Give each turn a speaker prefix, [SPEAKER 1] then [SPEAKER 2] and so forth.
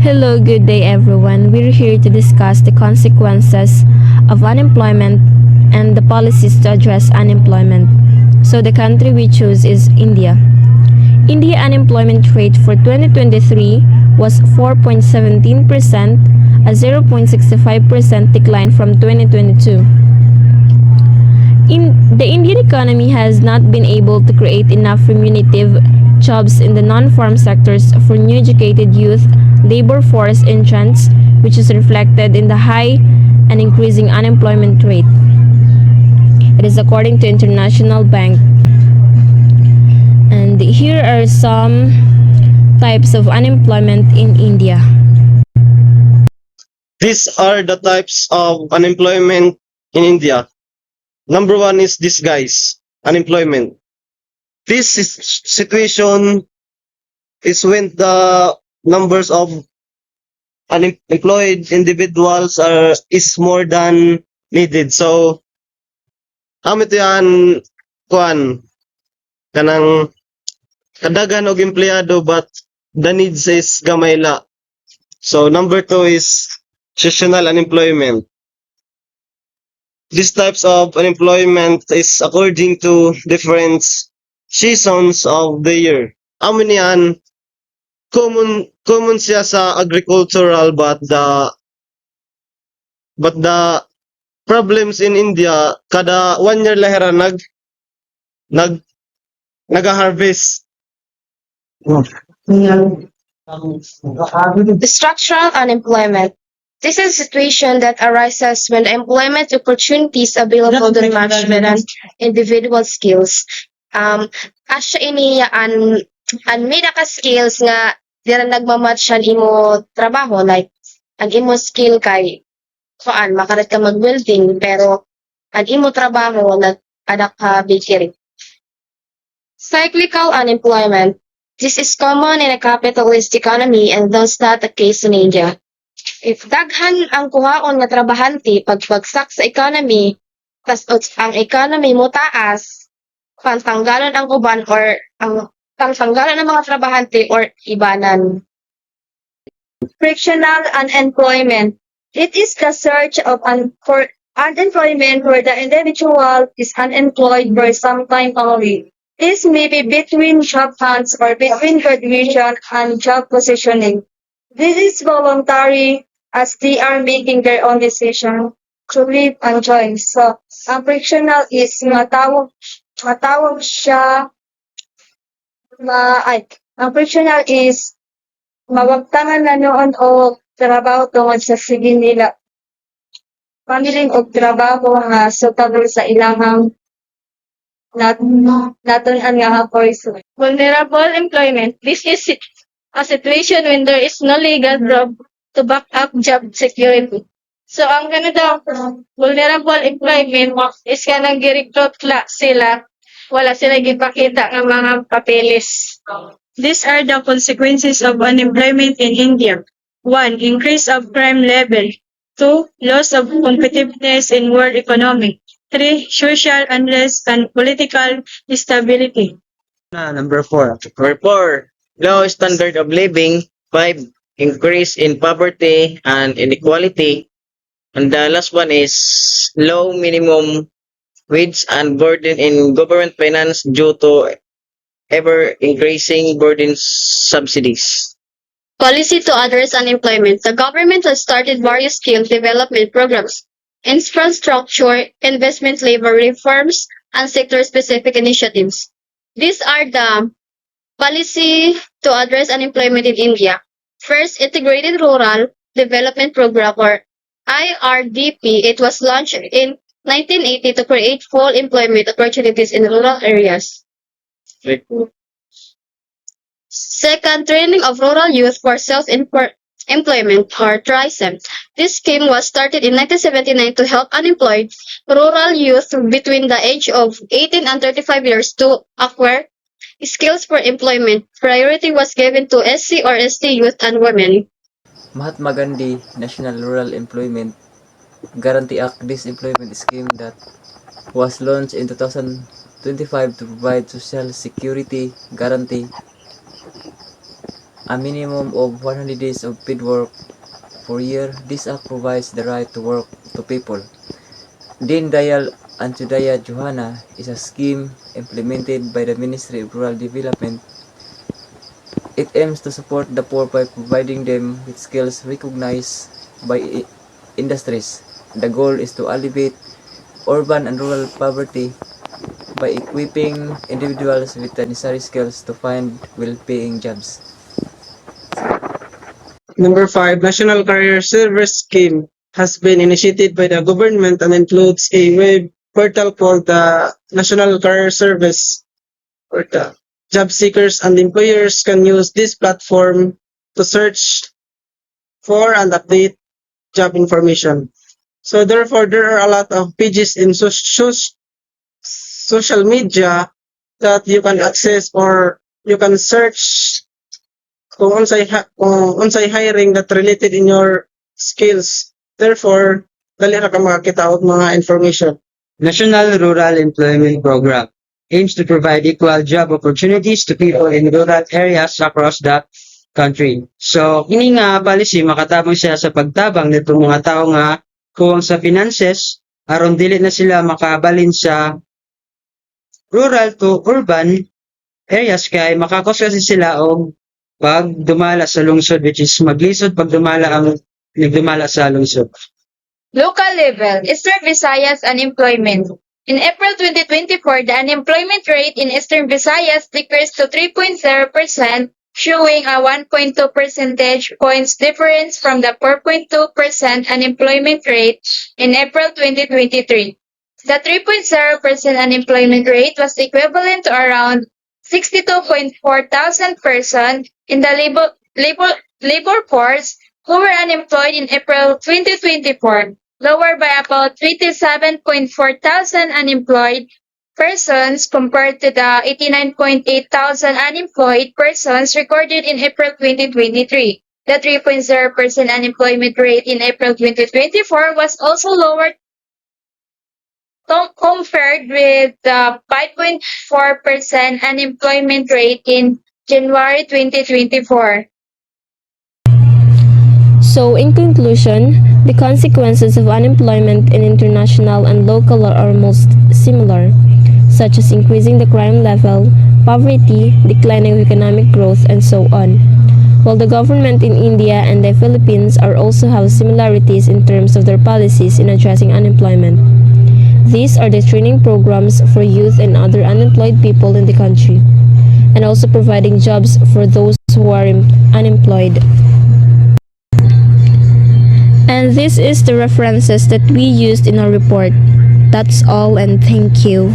[SPEAKER 1] Hello, good day everyone. We're here to discuss the consequences of unemployment and the policies to address unemployment. So the country we choose is India. India unemployment rate for 2023 was 4.17%, a 0.65% decline from 2022. The Indian economy has not been able to create enough remunerative jobs in the non-farm sectors for new educated youth labor force entrants, which is reflected in the high and increasing unemployment rate. It is according to International Bank. And here are some types of unemployment in India.
[SPEAKER 2] These are the types of unemployment in India. Number one is disguise unemployment. This situation is when the numbers of unemployed individuals is more than needed. So, kami ito yan, kanang kadagan og empleyado but the needs is gamay la. So, number two is seasonal unemployment. These types of unemployment is according to different seasons of the year. Amo niyan, common siya sa agricultural but the problems in India kada 1 year lahira nag-harvest.
[SPEAKER 3] Structural unemployment. This is a situation that arises when the employment opportunities available don't match with an individual skills. Asya ini an may ka skills nga dira nagmamatch ang imo trabaho, like ang imo skill kay makarat ka mag-welding pero ang imo trabaho nag-anak ka bakery. Cyclical unemployment. This is common in a capitalist economy and thus not the case in India. If daghan ang kuhaon nga trabahante pagbagsak sa economy, tas ang economy mo taas, pantanggalan ang uban or ang pantanggalan ng mga trabahante or ibanan. Frictional unemployment. It is the search of for unemployment where the individual is unemployed for some time only. This may be between job hunts or between graduation and job positioning. This is voluntary as they are making their own decision to leave and join. So, ang frictional is matawag siya ang frictional is mawagtangan na noon o trabaho tungod sa sige nila. Pamiling og trabaho nga suitable sa ilahang natunan nga course. Vulnerable employment. This is a situation when there is no legal job to back up job security. So, ang ganito, vulnerable employment is kanang gi-recruit sila, wala sila gipakita ng mga papeles. These are the consequences of unemployment in India. 1. Increase of crime level. 2. Loss of competitiveness in world economy. 3. Social unrest and political instability.
[SPEAKER 4] Number 4. Low standard of living. 5. Increase in poverty and inequality. And the last one is low minimum wage and burden in government finance due to ever increasing burden subsidies.
[SPEAKER 3] Policy to address unemployment. The government has started various skill development programs, infrastructure, investment, labor reforms, and sector-specific initiatives. These are the policy to address unemployment in India. First, Integrated Rural Development Program or IRDP. It was launched in 1980 to create full employment opportunities in rural areas. Second, training of rural youth for self-employment or TRISEM. This scheme was started in 1979 to help unemployed rural youth between the age of 18 and 35 years to acquire skills for employment. Priority was given to SC or ST youth and women.
[SPEAKER 5] Mahatma Gandhi National Rural Employment Guarantee Act. This employment scheme that was launched in 2025 to provide social security guarantee a minimum of 100 days of paid work per year. This act provides the right to work to people. Din Dayal Antyodaya Yojana is a scheme implemented by the Ministry of Rural Development. It aims to support the poor by providing them with skills recognized by industries. The goal is to alleviate urban and rural poverty by equipping individuals with the necessary skills to find well-paying jobs.
[SPEAKER 6] Number 5, National Career Service Scheme has been initiated by the government and includes a web portal called the National Career Service portal. Job seekers and employers can use this platform to search for and update job information. So therefore, there are a lot of pages in social media that you can access or you can search kung unsay hiring that related in your skills. Therefore, dali ra ka makakita og mga information.
[SPEAKER 7] National Rural Employment Program aims to provide equal job opportunities to people in rural areas across the country. So, kini nga policy makatabang siya sa pagtabang nitong mga tao nga kung sa finances aron dili na sila makabalin sa rural to urban areas kay makakos kasi sila og pag dumala sa lungsod, which is maglisod pag dumala ang nagdumala sa lungsod.
[SPEAKER 3] Local level, Eastern Visayas unemployment. In April 2024, the unemployment rate in Eastern Visayas decreased to 3.0%, showing a 1.2 percentage points difference from the 4.2% unemployment rate in April 2023. The 3.0% unemployment rate was equivalent to around 62.4 thousand persons in the labor force who were unemployed in April 2024, lower by about 27.4 thousand unemployed persons compared to the 89.8 thousand unemployed persons recorded in April 2023. The 3.0% unemployment rate in April 2024 was also lower compared with the 5.4% unemployment rate in January 2024.
[SPEAKER 1] So, in conclusion, the consequences of unemployment in international and local are almost similar, such as increasing the crime level, poverty, declining economic growth, and so on. While the government in India and the Philippines are also have similarities in terms of their policies in addressing unemployment. These are the training programs for youth and other unemployed people in the country, and also providing jobs for those who are unemployed. And this is the references that we used in our report. That's all, and thank you.